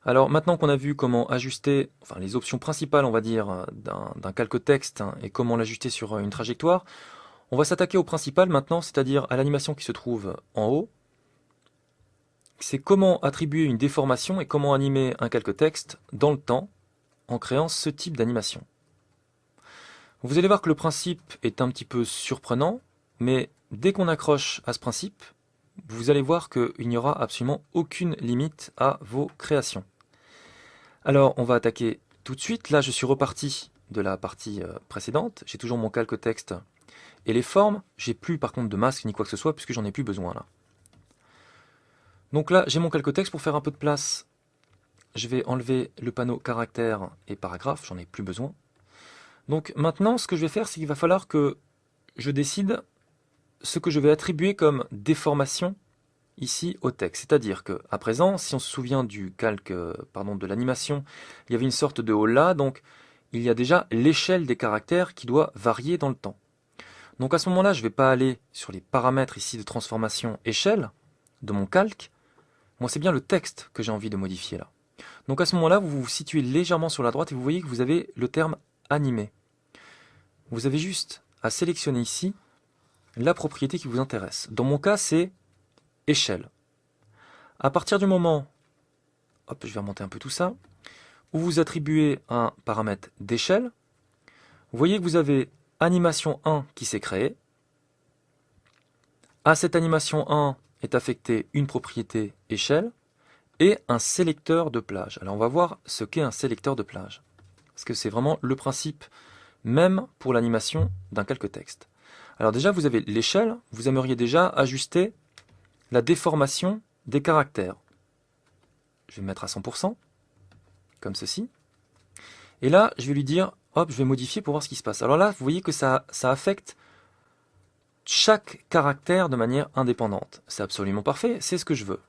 Alors maintenant qu'on a vu comment ajuster, enfin les options principales on va dire d'un calque texte et comment l'ajuster sur une trajectoire, on va s'attaquer au principal maintenant, c'est-à-dire à l'animation qui se trouve en haut. C'est comment attribuer une déformation et comment animer un calque texte dans le temps en créant ce type d'animation. Vous allez voir que le principe est un petit peu surprenant, mais dès qu'on accroche à ce principe, vous allez voir qu'il n'y aura absolument aucune limite à vos créations. Alors, on va attaquer tout de suite. Là, je suis reparti de la partie précédente. J'ai toujours mon calque texte et les formes. J'ai plus par contre de masque ni quoi que ce soit puisque j'en ai plus besoin là. Donc là, j'ai mon calque texte pour faire un peu de place. Je vais enlever le panneau caractères et paragraphes, j'en ai plus besoin. Donc maintenant, ce que je vais faire, c'est qu'il va falloir que je décide ce que je vais attribuer comme déformation ici au texte. C'est-à-dire que, à présent, si on se souvient du calque, de l'animation, il y avait une sorte de haut-là, donc il y a déjà l'échelle des caractères qui doit varier dans le temps. Donc à ce moment-là, je ne vais pas aller sur les paramètres ici de transformation échelle de mon calque. Moi, c'est bien le texte que j'ai envie de modifier là. Donc à ce moment-là, vous vous situez légèrement sur la droite et vous voyez que vous avez le terme animé. Vous avez juste à sélectionner ici la propriété qui vous intéresse. Dans mon cas, c'est échelle. À partir du moment, hop, je vais remonter un peu tout ça, où vous attribuez un paramètre d'échelle, vous voyez que vous avez animation 1 qui s'est créée. À cette animation 1 est affectée une propriété échelle et un sélecteur de plage. Alors on va voir ce qu'est un sélecteur de plage. Parce que c'est vraiment le principe même pour l'animation d'un calque texte. Alors déjà, vous avez l'échelle, vous aimeriez déjà ajuster la déformation des caractères. Je vais me mettre à 100%, comme ceci. Et là, je vais lui dire, hop, je vais modifier pour voir ce qui se passe. Alors là, vous voyez que ça affecte chaque caractère de manière indépendante. C'est absolument parfait, c'est ce que je veux.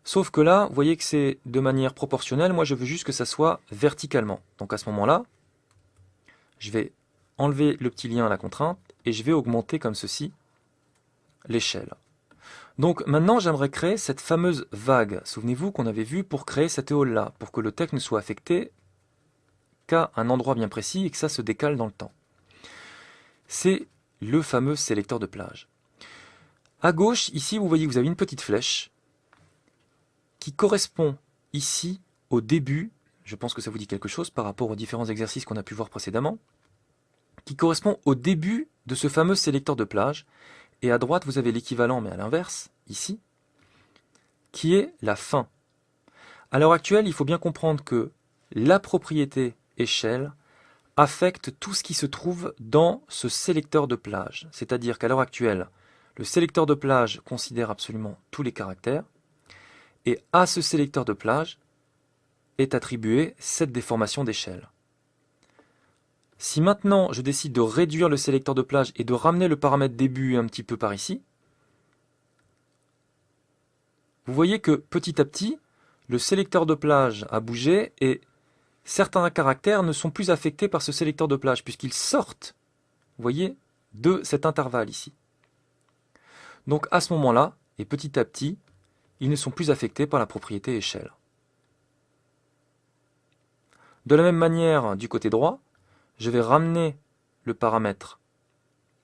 Sauf que là, vous voyez que c'est de manière proportionnelle, moi je veux juste que ça soit verticalement. Donc à ce moment-là, je vais enlever le petit lien à la contrainte et je vais augmenter comme ceci l'échelle. Donc maintenant j'aimerais créer cette fameuse vague. Souvenez-vous qu'on avait vu pour créer cette éole-là, pour que le texte ne soit affecté qu'à un endroit bien précis et que ça se décale dans le temps. C'est le fameux sélecteur de plage. À gauche, ici, vous voyez que vous avez une petite flèche qui correspond ici au début, je pense que ça vous dit quelque chose par rapport aux différents exercices qu'on a pu voir précédemment, qui correspond au début de ce fameux sélecteur de plage. Et à droite, vous avez l'équivalent, mais à l'inverse, ici, qui est la fin. À l'heure actuelle, il faut bien comprendre que la propriété échelle affecte tout ce qui se trouve dans ce sélecteur de plage. C'est-à-dire qu'à l'heure actuelle, le sélecteur de plage considère absolument tous les caractères, et à ce sélecteur de plage est attribuée cette déformation d'échelle. Si maintenant je décide de réduire le sélecteur de plage et de ramener le paramètre début un petit peu par ici, vous voyez que petit à petit, le sélecteur de plage a bougé et certains caractères ne sont plus affectés par ce sélecteur de plage puisqu'ils sortent, vous voyez, de cet intervalle ici. Donc à ce moment-là, et petit à petit, ils ne sont plus affectés par la propriété échelle. De la même manière, du côté droit, je vais ramener le paramètre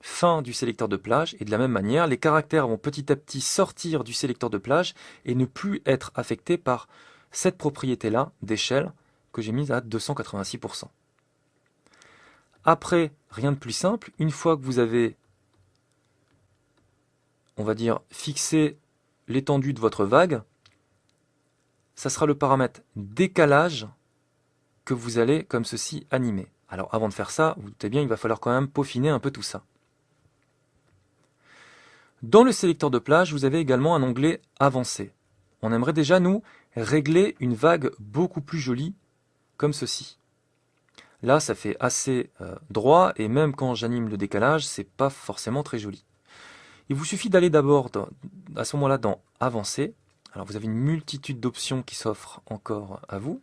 fin du sélecteur de plage, et de la même manière, les caractères vont petit à petit sortir du sélecteur de plage et ne plus être affectés par cette propriété-là d'échelle que j'ai mise à 286%. Après, rien de plus simple, une fois que vous avez, on va dire, fixé l'étendue de votre vague, ça sera le paramètre décalage que vous allez, comme ceci, animer. Alors avant de faire ça, vous doutez bien, il va falloir quand même peaufiner un peu tout ça. Dans le sélecteur de plage, vous avez également un onglet avancé. On aimerait déjà, nous, régler une vague beaucoup plus jolie, comme ceci. Là, ça fait assez droit, et même quand j'anime le décalage, c'est pas forcément très joli. Il vous suffit d'aller d'abord, à ce moment-là, dans Avancer. Alors vous avez une multitude d'options qui s'offrent encore à vous.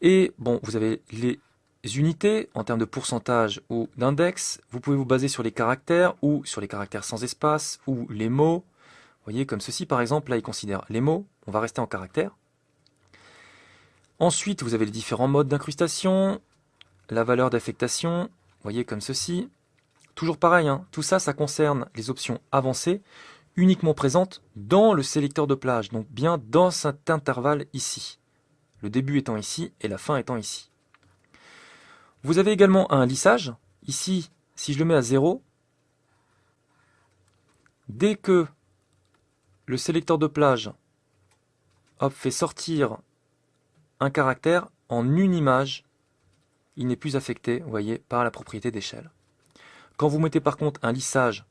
Et bon, vous avez les unités en termes de pourcentage ou d'index. Vous pouvez vous baser sur les caractères ou sur les caractères sans espace ou les mots. voyez, comme ceci par exemple, là il considère les mots, on va rester en caractère. Ensuite, vous avez les différents modes d'incrustation, la valeur d'affectation, vous voyez, comme ceci. Toujours pareil, hein, tout ça, ça concerne les options avancées, uniquement présentes dans le sélecteur de plage, donc bien dans cet intervalle ici. Le début étant ici et la fin étant ici. Vous avez également un lissage. Ici, si je le mets à 0, dès que le sélecteur de plage fait sortir un caractère en une image, il n'est plus affecté, vous voyez, par la propriété d'échelle. Quand vous mettez par contre un lissage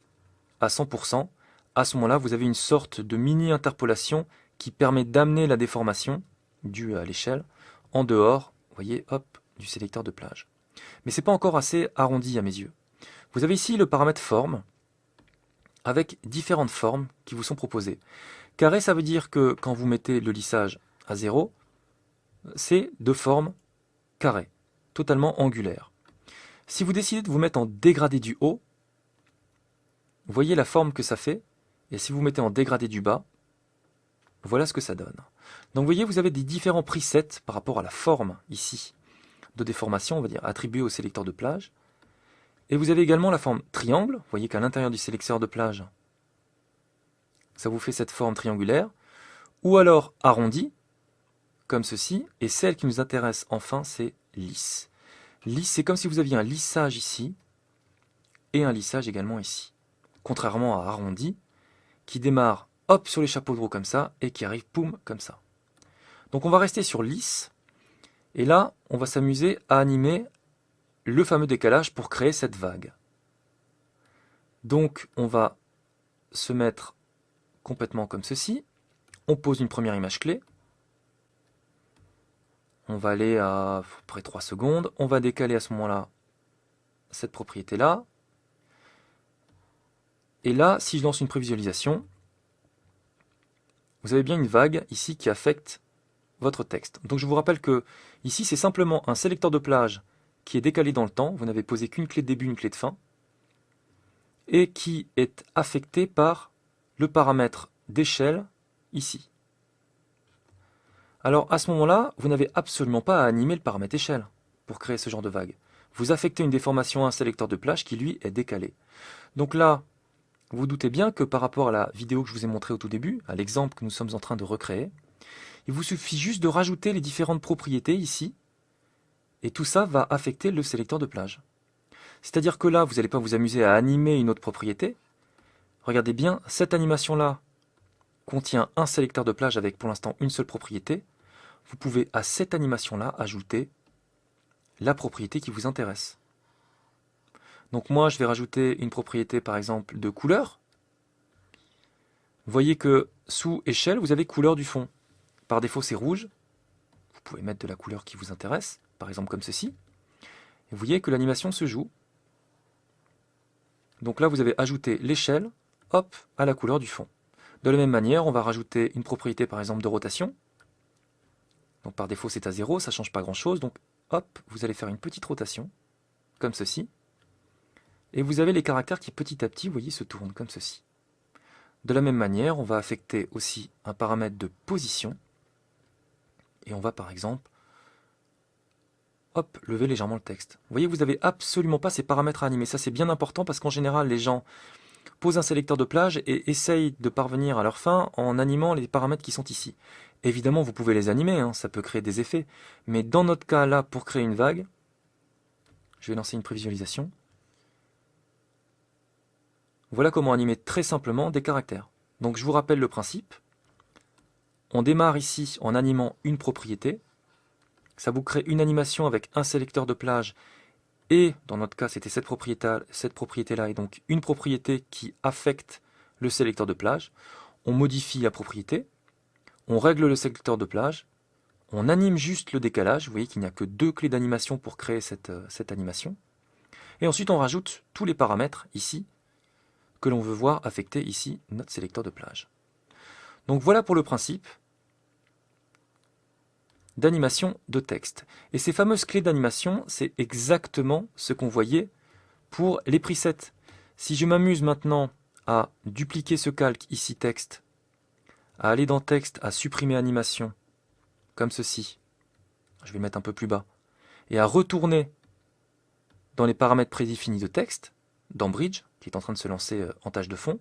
à 100%, à ce moment-là, vous avez une sorte de mini-interpolation qui permet d'amener la déformation due à l'échelle en dehors, vous voyez, hop, du sélecteur de plage. Mais ce n'est pas encore assez arrondi à mes yeux. Vous avez ici le paramètre forme, avec différentes formes qui vous sont proposées. Carré, ça veut dire que quand vous mettez le lissage à 0, c'est de forme carrée, totalement angulaire. Si vous décidez de vous mettre en dégradé du haut, vous voyez la forme que ça fait, et si vous mettez en dégradé du bas, voilà ce que ça donne. Donc vous voyez, vous avez des différents presets par rapport à la forme ici de déformation, on va dire, attribuée au sélecteur de plage. Et vous avez également la forme triangle, vous voyez qu'à l'intérieur du sélecteur de plage, ça vous fait cette forme triangulaire, ou alors arrondi, comme ceci, et celle qui nous intéresse enfin, c'est lisse. Lisse, c'est comme si vous aviez un lissage ici, et un lissage également ici. Contrairement à arrondi, qui démarre hop sur les chapeaux de roue comme ça, et qui arrive poum comme ça. Donc on va rester sur lisse, et là on va s'amuser à animer le fameux décalage pour créer cette vague. Donc on va se mettre complètement comme ceci, on pose une première image clé, on va aller à peu près 3 secondes, on va décaler à ce moment-là cette propriété-là, et là, si je lance une prévisualisation, vous avez bien une vague ici qui affecte votre texte. Donc je vous rappelle que ici c'est simplement un sélecteur de plage qui est décalé dans le temps, vous n'avez posé qu'une clé de début, une clé de fin, et qui est affecté par le paramètre d'échelle ici. Alors à ce moment-là, vous n'avez absolument pas à animer le paramètre échelle pour créer ce genre de vague. Vous affectez une déformation à un sélecteur de plage qui lui est décalé. Donc là, vous vous doutez bien que par rapport à la vidéo que je vous ai montrée au tout début, à l'exemple que nous sommes en train de recréer, il vous suffit juste de rajouter les différentes propriétés ici, et tout ça va affecter le sélecteur de plage. C'est-à-dire que là, vous n'allez pas vous amuser à animer une autre propriété. Regardez bien, cette animation-là contient un sélecteur de plage avec pour l'instant une seule propriété. Vous pouvez à cette animation-là ajouter la propriété qui vous intéresse. Donc moi, je vais rajouter une propriété par exemple de couleur. Vous voyez que sous échelle, vous avez couleur du fond. Par défaut, c'est rouge. Vous pouvez mettre de la couleur qui vous intéresse, par exemple comme ceci. Et vous voyez que l'animation se joue. Donc là, vous avez ajouté l'échelle, hop, à la couleur du fond. De la même manière, on va rajouter une propriété par exemple de rotation. Donc par défaut, c'est à 0, ça ne change pas grand-chose. Donc hop, vous allez faire une petite rotation, comme ceci. Et vous avez les caractères qui petit à petit, vous voyez, se tournent comme ceci. De la même manière, on va affecter aussi un paramètre de position. Et on va par exemple, hop, lever légèrement le texte. Vous voyez, vous n'avez absolument pas ces paramètres à animer. Ça, c'est bien important parce qu'en général, les gens posent un sélecteur de plage et essayent de parvenir à leur fin en animant les paramètres qui sont ici. Évidemment, vous pouvez les animer, hein, ça peut créer des effets. Mais dans notre cas, là, pour créer une vague, je vais lancer une prévisualisation. Voilà comment animer très simplement des caractères. Donc je vous rappelle le principe. On démarre ici en animant une propriété. Ça vous crée une animation avec un sélecteur de plage. Et dans notre cas, c'était cette propriété-là. Et donc une propriété qui affecte le sélecteur de plage. On modifie la propriété. On règle le sélecteur de plage. On anime juste le décalage. Vous voyez qu'il n'y a que 2 clés d'animation pour créer cette animation. Et ensuite, on rajoute tous les paramètres ici que l'on veut voir affecter ici notre sélecteur de plage. Donc voilà pour le principe d'animation de texte. Et ces fameuses clés d'animation, c'est exactement ce qu'on voyait pour les presets. Si je m'amuse maintenant à dupliquer ce calque ici texte, à aller dans texte, à supprimer animation, comme ceci, je vais le mettre un peu plus bas, et à retourner dans les paramètres prédéfinis de texte, dans Bridge, qui est en train de se lancer en tâche de fond.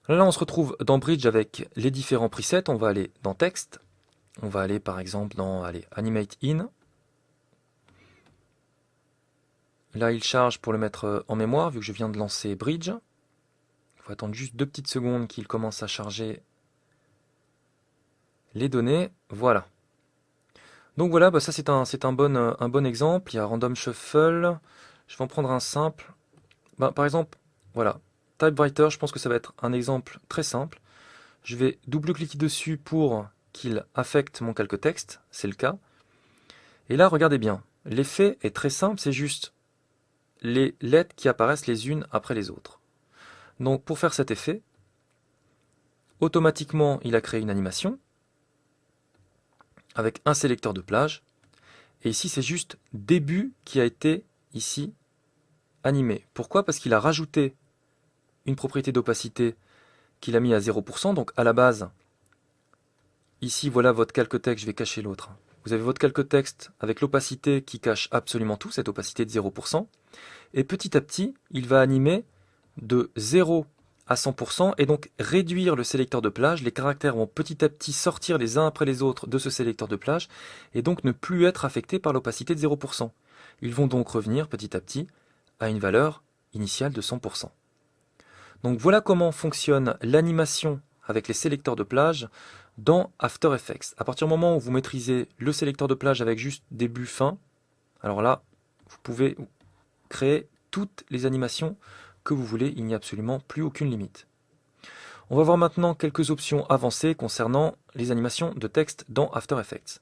Là, on se retrouve dans Bridge avec les différents presets. On va aller dans texte, on va aller par exemple dans Animate In. Là, il charge pour le mettre en mémoire, vu que je viens de lancer Bridge. Il faut attendre juste 2 petites secondes qu'il commence à charger les données. Voilà. Donc voilà, ça c'est un bon exemple. Il y a Random Shuffle. Je vais en prendre un simple. Par exemple, voilà, Typewriter, je pense que ça va être un exemple très simple. Je vais double-cliquer dessus pour qu'il affecte mon calque texte, c'est le cas. Et là, regardez bien, l'effet est très simple, c'est juste les lettres qui apparaissent les unes après les autres. Donc pour faire cet effet, automatiquement, il a créé une animation avec un sélecteur de plage. Et ici, c'est juste début qui a été ici animé. Pourquoi? Parce qu'il a rajouté une propriété d'opacité qu'il a mis à 0%. Donc à la base, ici, voilà votre calque texte, je vais cacher l'autre. Vous avez votre calque texte avec l'opacité qui cache absolument tout, cette opacité de 0%. Et petit à petit, il va animer de 0 à 100% et donc réduire le sélecteur de plage. Les caractères vont petit à petit sortir les uns après les autres de ce sélecteur de plage et donc ne plus être affectés par l'opacité de 0%. Ils vont donc revenir petit à petit à une valeur initiale de 100%. Donc voilà comment fonctionne l'animation avec les sélecteurs de plage dans After Effects. À partir du moment où vous maîtrisez le sélecteur de plage avec juste début, fin, alors là, vous pouvez créer toutes les animations que vous voulez, il n'y a absolument plus aucune limite. On va voir maintenant quelques options avancées concernant les animations de texte dans After Effects.